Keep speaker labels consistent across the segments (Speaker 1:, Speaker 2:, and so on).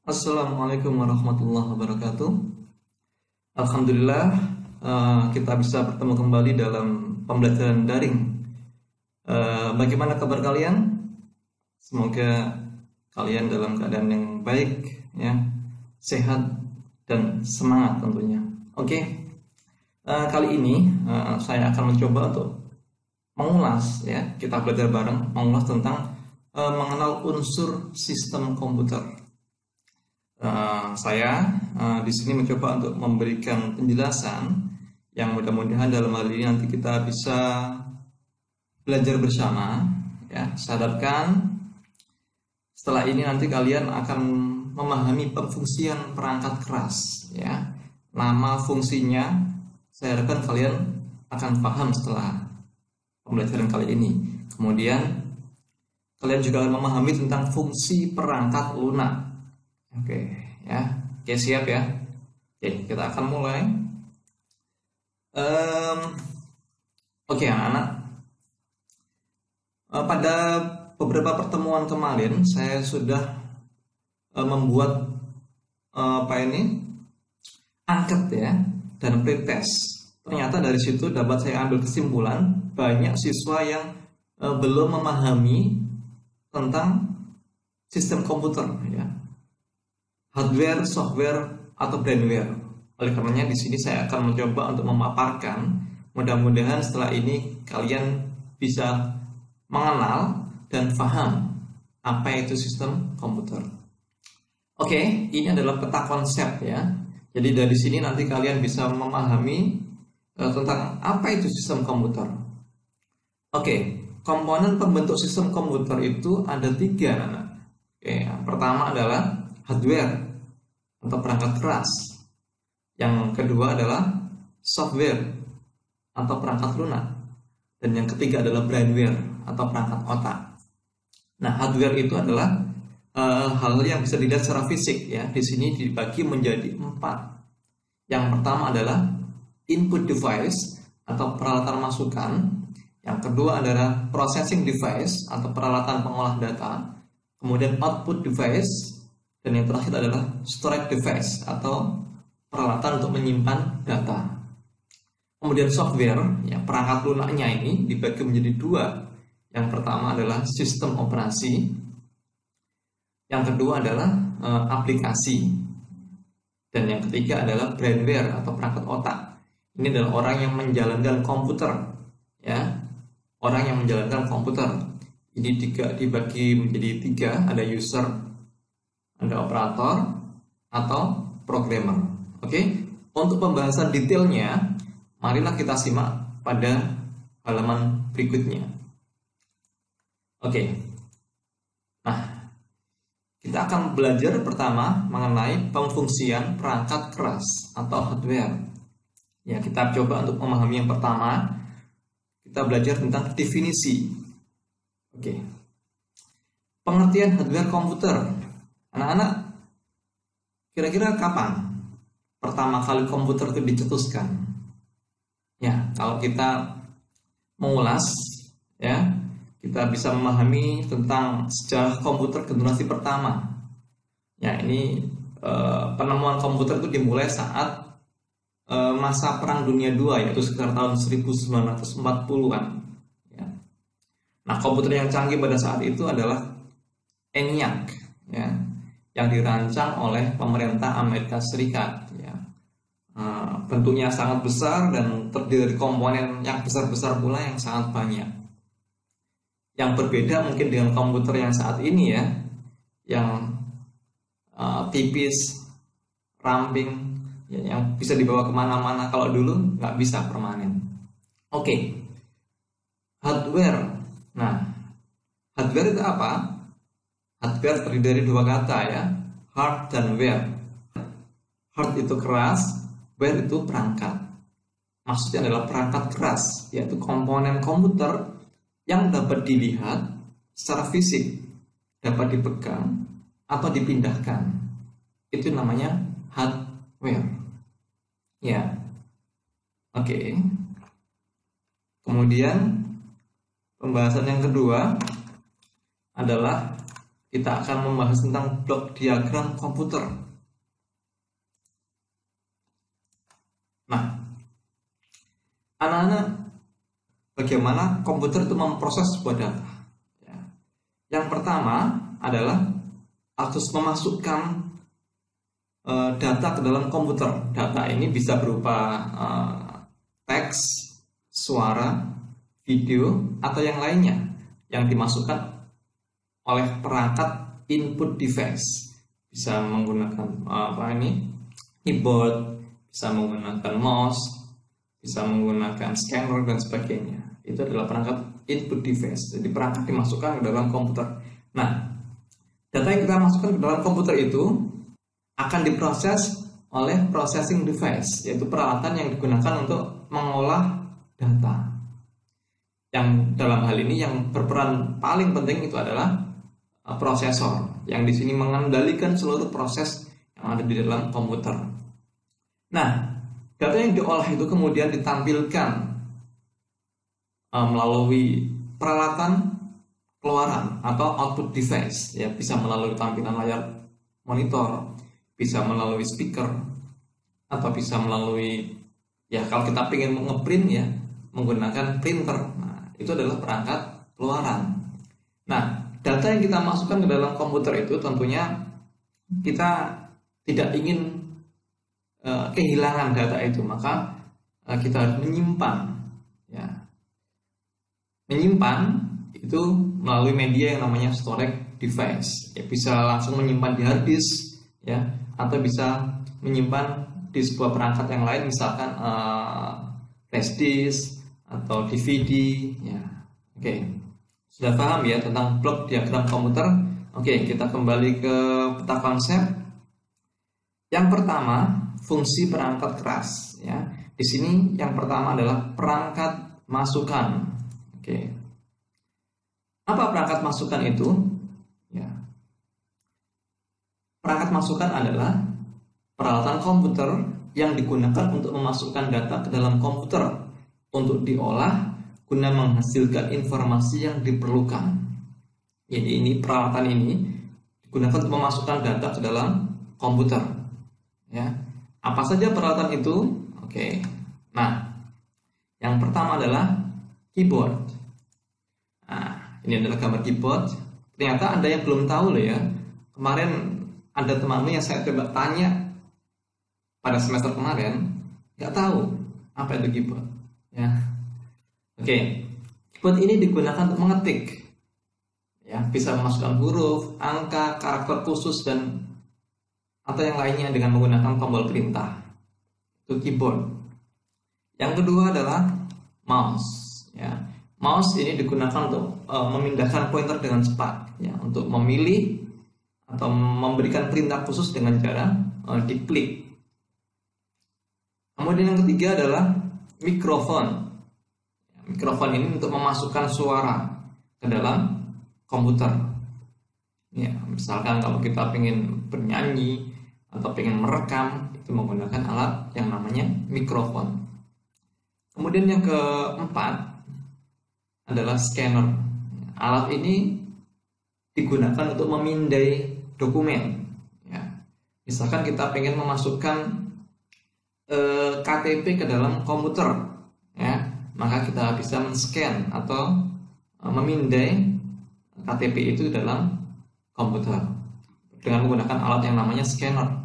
Speaker 1: Assalamualaikum warahmatullahi wabarakatuh. Alhamdulillah, kita bisa bertemu kembali dalam pembelajaran daring. Bagaimana kabar kalian? Semoga kalian dalam keadaan yang baik, ya, sehat dan semangat tentunya. Oke, kali ini saya akan mencoba untuk mengulas, ya, kita belajar bareng, mengulas tentang mengenal unsur sistem komputer. Saya di sini mencoba untuk memberikan penjelasan yang mudah-mudahan dalam hal ini nanti kita bisa belajar bersama, ya. Saya harapkan setelah ini nanti kalian akan memahami pemfungsian perangkat keras, ya. Nama fungsinya saya harapkan kalian akan paham setelah pembelajaran kali ini. Kemudian kalian juga akan memahami tentang fungsi perangkat lunak. Oke, ya. Oke, siap ya. Oke, kita akan mulai. Oke, anak-anak. Pada beberapa pertemuan kemarin saya sudah membuat angket, ya, dan pretest. Ternyata dari situ dapat saya ambil kesimpulan banyak siswa yang belum memahami tentang sistem komputer, ya. Hardware, software, atau brandware. Oleh karenanya di sini saya akan mencoba untuk memaparkan. Mudah-mudahan setelah ini kalian bisa mengenal dan paham apa itu sistem komputer. Oke, ini adalah peta konsep, ya. Jadi dari sini nanti kalian bisa memahami tentang apa itu sistem komputer. Oke, komponen pembentuk sistem komputer itu ada 3, anak. Oke, yang pertama adalah hardware atau perangkat keras. Yang kedua adalah software atau perangkat lunak. Dan yang ketiga adalah brandware atau perangkat otak. Nah, hardware itu adalah hal yang bisa dilihat secara fisik, ya. Di sini dibagi menjadi 4. Yang pertama adalah input device atau peralatan masukan. Yang kedua adalah processing device atau peralatan pengolah data. Kemudian output device. Dan yang terakhir adalah storage device atau peralatan untuk menyimpan data. Kemudian software, ya, perangkat lunaknya ini dibagi menjadi 2. Yang pertama adalah sistem operasi. Yang kedua adalah aplikasi. Dan yang ketiga adalah brandware atau perangkat otak. Ini adalah orang yang menjalankan komputer, ya. Orang yang menjalankan komputer. Ini dibagi menjadi 3, ada user, ada operator, atau programmer. Oke, untuk pembahasan detailnya, marilah kita simak pada halaman berikutnya. Oke, nah, kita akan belajar pertama mengenai pemfungsian perangkat keras atau hardware. Ya, kita coba untuk memahami yang pertama. Kita belajar tentang definisi. Oke, pengertian hardware komputer. Anak-anak, kira-kira kapan pertama kali komputer itu dicetuskan? Ya, kalau kita mengulas, ya, kita bisa memahami tentang sejarah komputer generasi pertama. Ya, ini penemuan komputer itu dimulai saat masa Perang Dunia II, yaitu sekitar tahun 1940-an. Ya. Nah, komputer yang canggih pada saat itu adalah ENIAC, ya, yang dirancang oleh pemerintah Amerika Serikat, ya. Bentuknya sangat besar dan terdiri dari komponen yang besar-besar pula yang sangat banyak. Yang berbeda mungkin dengan komputer yang saat ini, ya, yang tipis, ramping, ya, yang bisa dibawa kemana-mana. Kalau dulu nggak bisa, permanen. Oke, hardware. Nah, hardware itu apa? Hardware terdiri dari 2 kata, ya, hard dan ware. Hard itu keras, ware itu perangkat. Maksudnya adalah perangkat keras, yaitu komponen komputer yang dapat dilihat secara fisik, dapat dipegang atau dipindahkan. Itu namanya hardware. Ya. Oke. Kemudian pembahasan yang kedua adalah kita akan membahas tentang blok diagram komputer. Nah, anak-anak, bagaimana komputer itu memproses sebuah data? Ya. Yang pertama adalah harus memasukkan data ke dalam komputer. Data ini bisa berupa teks, suara, video, atau yang lainnya yang dimasukkan oleh perangkat input device. Bisa menggunakan keyboard, bisa menggunakan mouse, bisa menggunakan scanner dan sebagainya. Itu adalah perangkat input device. Jadi perangkat dimasukkan ke dalam komputer. Nah, data yang kita masukkan ke dalam komputer itu akan diproses oleh processing device, yaitu peralatan yang digunakan untuk mengolah data. Yang dalam hal ini yang berperan paling penting itu adalah prosesor, yang di sini mengendalikan seluruh proses yang ada di dalam komputer. Nah, data yang diolah itu kemudian ditampilkan melalui peralatan keluaran atau output device, ya, bisa melalui tampilan layar monitor, bisa melalui speaker, atau bisa melalui, ya kalau kita ingin ngeprint ya, menggunakan printer. Nah, itu adalah perangkat keluaran. Nah, data yang kita masukkan ke dalam komputer itu tentunya kita tidak ingin kehilangan data itu, maka kita harus menyimpan. Ya. Menyimpan itu melalui media yang namanya storage device. Ya, bisa langsung menyimpan di hard disk, ya, atau bisa menyimpan di sebuah perangkat yang lain, misalkan flash disk atau DVD. Ya, oke. Sudah paham ya tentang blok diagram komputer? Oke, kita kembali ke peta konsep. Yang pertama, fungsi perangkat keras. Ya, di sini yang pertama adalah perangkat masukan. Oke. Apa perangkat masukan itu? Ya. Perangkat masukan adalah peralatan komputer yang digunakan untuk memasukkan data ke dalam komputer untuk diolah guna menghasilkan informasi yang diperlukan. Jadi ini peralatan ini digunakan untuk memasukkan data ke dalam komputer. Ya. Apa saja peralatan itu? Oke. Nah, yang pertama adalah keyboard. Nah, ini adalah gambar keyboard. Ternyata ada yang belum tahu loh ya. Kemarin ada temanmu yang saya coba tanya pada semester kemarin, nggak tahu apa itu keyboard. Ya, oke. Keyboard ini digunakan untuk mengetik. Ya, bisa memasukkan huruf, angka, karakter khusus dan atau yang lainnya dengan menggunakan tombol perintah. Itu keyboard. Yang kedua adalah mouse. Ya, mouse ini digunakan untuk memindahkan pointer dengan cepat. Ya, untuk memilih atau memberikan perintah khusus dengan cara diklik. Kemudian yang ketiga adalah mikrofon. Mikrofon ini untuk memasukkan suara ke dalam komputer. Ya, misalkan kalau kita ingin bernyanyi atau ingin merekam, itu menggunakan alat yang namanya mikrofon. Kemudian yang keempat adalah scanner. Alat ini digunakan untuk memindai dokumen. Ya. Misalkan kita ingin memasukkan KTP ke dalam komputer, ya, maka kita bisa men-scan atau memindai KTP itu dalam komputer dengan menggunakan alat yang namanya scanner.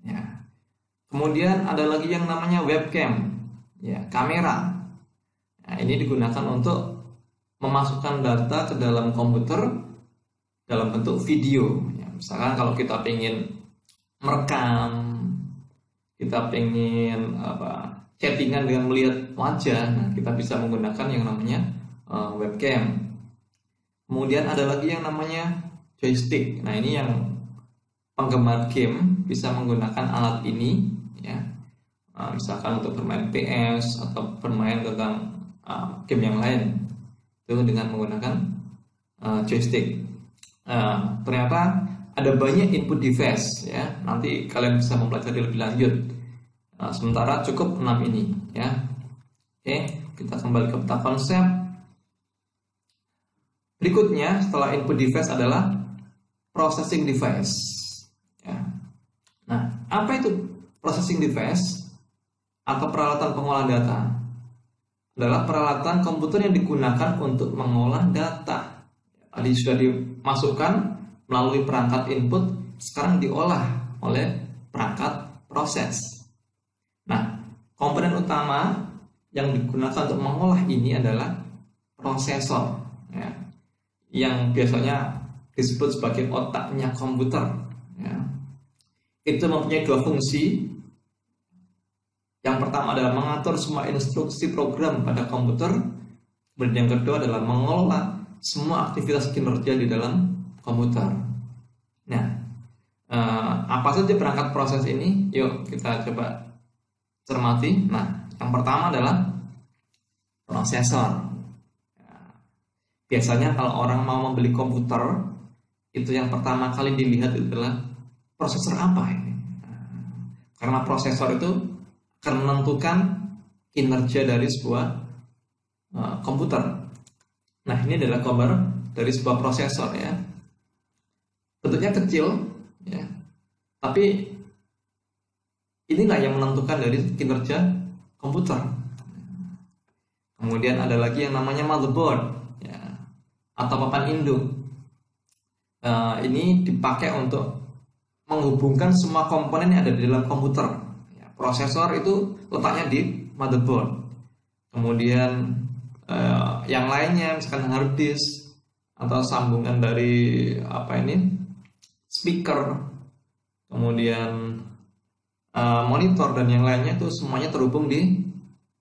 Speaker 1: Ya. Kemudian ada lagi yang namanya webcam, ya, kamera. Nah, ini digunakan untuk memasukkan data ke dalam komputer dalam bentuk video. Ya, misalkan kalau kita ingin merekam, kita ingin chattingan dengan melihat wajah, nah kita bisa menggunakan yang namanya webcam. Kemudian ada lagi yang namanya joystick. Nah, ini yang penggemar game bisa menggunakan alat ini, ya. Misalkan untuk bermain PS atau bermain tentang game yang lain, itu dengan menggunakan joystick. Ternyata ada banyak input device, ya. Nanti kalian bisa mempelajari lebih lanjut. Sementara cukup 6 ini, ya. Oke, kita kembali ke peta konsep. Berikutnya setelah input device adalah processing device. Ya. Nah, apa itu processing device atau peralatan pengolahan data? Adalah peralatan komputer yang digunakan untuk mengolah data. Tadi sudah dimasukkan melalui perangkat input, sekarang diolah oleh perangkat proses. Nah, komponen utama yang digunakan untuk mengolah ini adalah prosesor, ya, yang biasanya disebut sebagai otaknya komputer. Ya. Itu mempunyai dua fungsi. Yang pertama adalah mengatur semua instruksi program pada komputer. Kemudian yang kedua adalah mengelola semua aktivitas kinerja di dalam komputer. Nah, apa saja perangkat proses ini? Yuk kita coba cermati. Nah, yang pertama adalah prosesor. Biasanya kalau orang mau membeli komputer, itu yang pertama kali dilihat adalah prosesor apa ini. Karena prosesor itu akan menentukan kinerja dari sebuah komputer. Nah, ini adalah gambar dari sebuah prosesor, ya. Bentuknya kecil, ya, tapi inilah yang menentukan dari kinerja komputer. Kemudian ada lagi yang namanya motherboard, ya, atau papan induk. Ini dipakai untuk menghubungkan semua komponen yang ada di dalam komputer. Prosesor itu letaknya di motherboard. Kemudian yang lainnya misalkan hard disk atau sambungan dari speaker, kemudian monitor dan yang lainnya itu semuanya terhubung di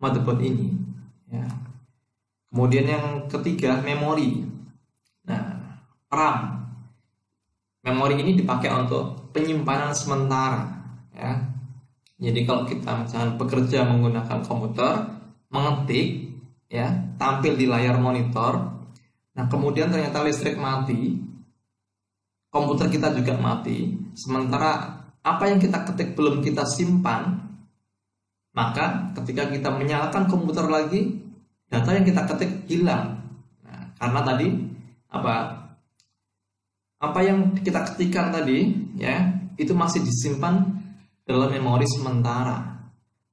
Speaker 1: motherboard ini. Ya. Kemudian yang ketiga memori. Nah, RAM. Memori ini dipakai untuk penyimpanan sementara. Ya. Jadi kalau kita misalnya bekerja menggunakan komputer, mengetik, ya, tampil di layar monitor. Nah, kemudian ternyata listrik mati, komputer kita juga mati. Sementara apa yang kita ketik belum kita simpan, maka ketika kita menyalakan komputer lagi, data yang kita ketik hilang. Nah, karena tadi apa yang kita ketikkan tadi, ya, itu masih disimpan dalam memori sementara,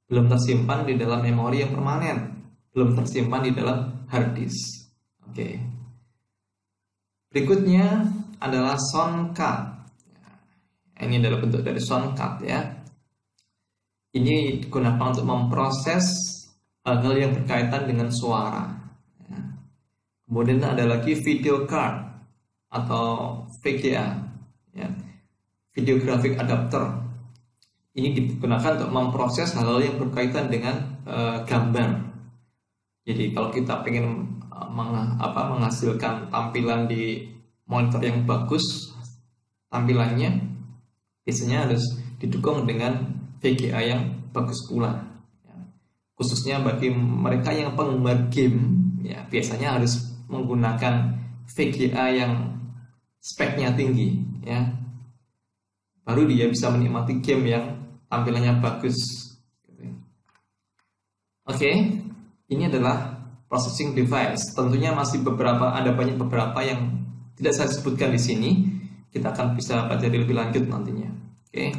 Speaker 1: belum tersimpan di dalam memori yang permanen, belum tersimpan di dalam hard disk. Oke. Berikutnya adalah sound card. Ini adalah bentuk dari sound card, ya. Ini digunakan untuk memproses hal-hal yang berkaitan dengan suara. Ya. Kemudian ada lagi video card atau VGA, ya, video graphic adapter. Ini digunakan untuk memproses hal-hal yang berkaitan dengan gambar. Jadi kalau kita ingin menghasilkan tampilan di monitor yang bagus, tampilannya biasanya harus didukung dengan VGA yang bagus pula. Ya. Khususnya bagi mereka yang penggemar game, ya, biasanya harus menggunakan VGA yang speknya tinggi, ya. Baru dia bisa menikmati game yang tampilannya bagus. Oke, ini adalah processing device. Tentunya masih ada banyak beberapa yang tidak saya sebutkan di sini. Kita akan bisa pelajari lebih lanjut nantinya. Oke.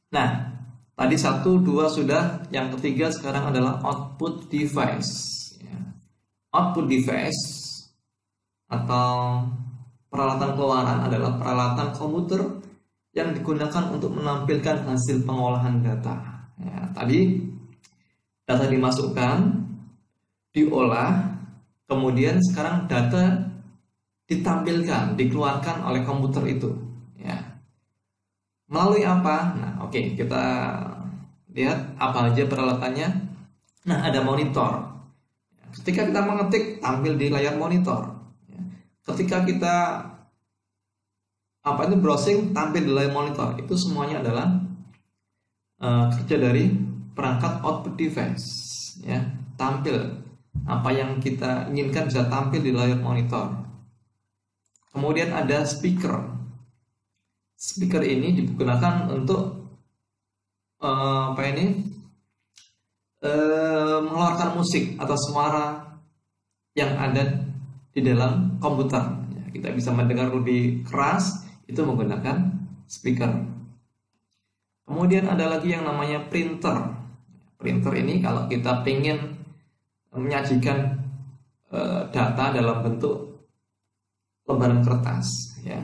Speaker 1: Nah, tadi 1, 2 sudah. Yang ketiga sekarang adalah output device. Ya. Output device atau peralatan keluaran adalah peralatan komputer yang digunakan untuk menampilkan hasil pengolahan data. Ya, tadi data dimasukkan, diolah, kemudian sekarang data ditampilkan, dikeluarkan oleh komputer itu. Ya. Melalui apa? Nah, oke, kita lihat apa aja peralatannya. Nah, ada monitor. Ketika kita mengetik, tampil di layar monitor. Ketika kita browsing, tampil di layar monitor. Itu semuanya adalah kerja dari perangkat output device, ya. Tampil apa yang kita inginkan bisa tampil di layar monitor. Kemudian ada speaker. Speaker ini digunakan untuk mengeluarkan musik atau suara yang ada di dalam komputer. Ya, kita bisa mendengar lebih keras, itu menggunakan speaker. Kemudian ada lagi yang namanya printer. Printer ini kalau kita ingin menyajikan data dalam bentuk lembaran kertas, ya.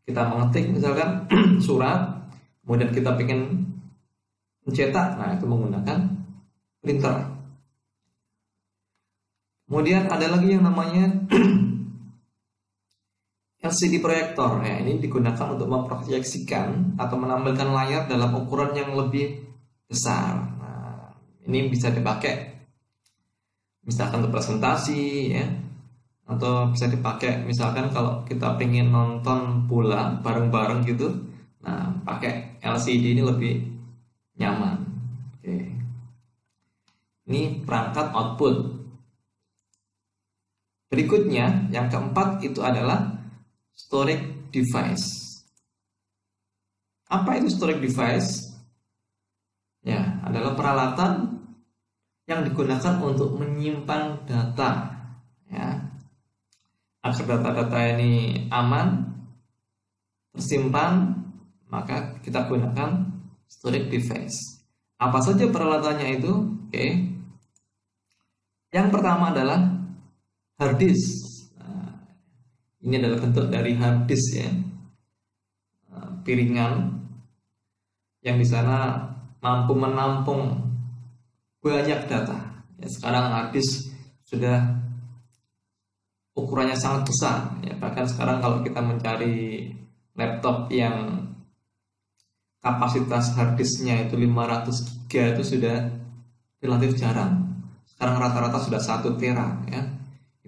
Speaker 1: Kita mengetik misalkan surat, kemudian kita ingin mencetak, nah itu menggunakan printer. Kemudian ada lagi yang namanya LCD proyektor. Ya, ini digunakan untuk memproyeksikan atau menampilkan layar dalam ukuran yang lebih besar. Nah, ini bisa dipakai misalkan untuk presentasi, ya, atau bisa dipakai misalkan kalau kita pengen nonton bola bareng-bareng gitu. Nah, pakai LCD ini lebih nyaman. Oke. Ini perangkat output. Berikutnya, yang keempat itu adalah storage device. Apa itu storage device? Ya, adalah peralatan yang digunakan untuk menyimpan data, ya, agar data-data ini aman tersimpan, maka kita gunakan storage device. Apa saja peralatannya itu? Oke. Yang pertama adalah hard disk. Nah, ini adalah bentuk dari hard disk, ya, piringan yang di sana mampu menampung banyak data. Ya, sekarang hard disk sudah ukurannya sangat besar, ya. Bahkan sekarang kalau kita mencari laptop yang kapasitas hard disknya itu 500 GB itu sudah relatif jarang. Sekarang rata-rata sudah 1 tera, ya.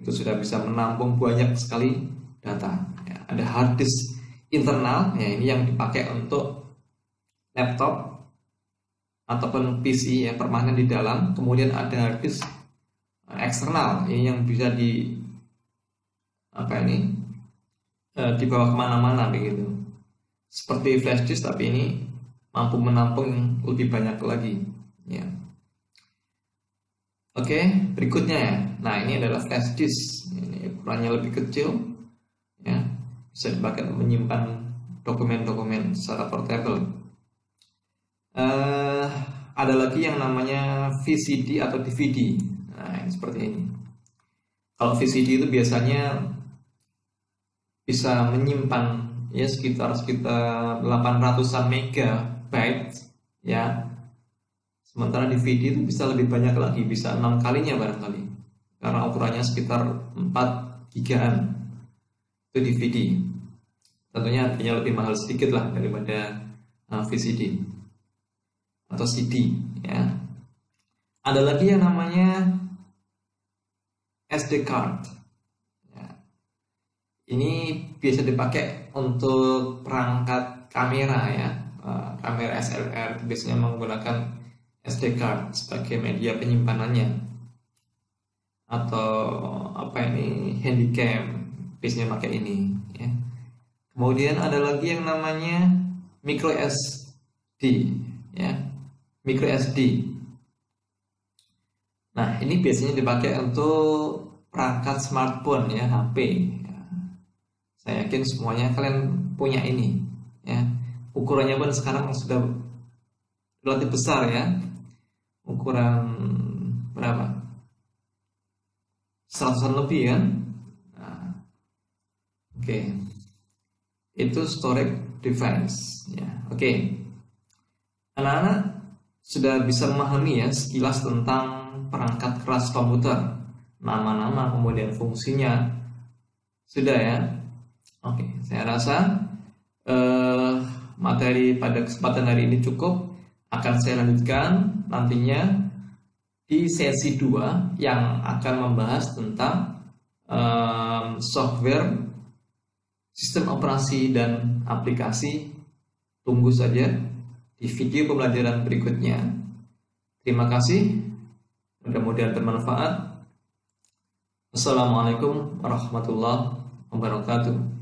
Speaker 1: Itu sudah bisa menampung banyak sekali data, ya. Ada hard disk internal, ya, ini yang dipakai untuk laptop ataupun PC, ya, permanen di dalam. Kemudian ada hard disk eksternal, ini yang bisa dibawa kemana-mana begitu, seperti flash disk, tapi ini mampu menampung lebih banyak lagi, ya. Oke, berikutnya, ya. Nah, ini adalah flash disk. Ini ukurannya lebih kecil, ya, bisa dipakai untuk menyimpan dokumen-dokumen secara portable. Ada lagi yang namanya VCD atau DVD. Nah, ini seperti ini. Kalau VCD itu biasanya bisa menyimpan, ya, sekitar 800-an megabyte, ya. Sementara DVD itu bisa lebih banyak lagi, bisa 6 kalinya barangkali, karena ukurannya sekitar 4 gigaan. Itu DVD. Tentunya harganya lebih mahal sedikit lah daripada VCD atau CD, ya. Ada lagi yang namanya SD card. Ya. Ini biasa dipakai untuk perangkat kamera, ya. Kamera SLR biasanya menggunakan SD card sebagai media penyimpanannya. Atau handycam biasanya pakai ini, ya. Kemudian ada lagi yang namanya micro SD, ya. Micro SD. Nah, ini biasanya dipakai untuk perangkat smartphone, ya, HP. Ya. Saya yakin semuanya kalian punya ini, ya. Ukurannya pun sekarang sudah relatif besar, ya. Ukuran berapa? 100-an lebih, kan? Nah, oke. Itu storage device, ya. Oke. Anak-anak sudah bisa memahami, ya, sekilas tentang perangkat keras komputer, nama-nama, kemudian fungsinya, sudah, ya. Oke, saya rasa materi pada kesempatan hari ini cukup. Akan saya lanjutkan nantinya di sesi 2 yang akan membahas tentang software, sistem operasi, dan aplikasi. Tunggu saja di video pembelajaran berikutnya. Terima kasih, mudah-mudahan bermanfaat. Assalamualaikum warahmatullahi wabarakatuh.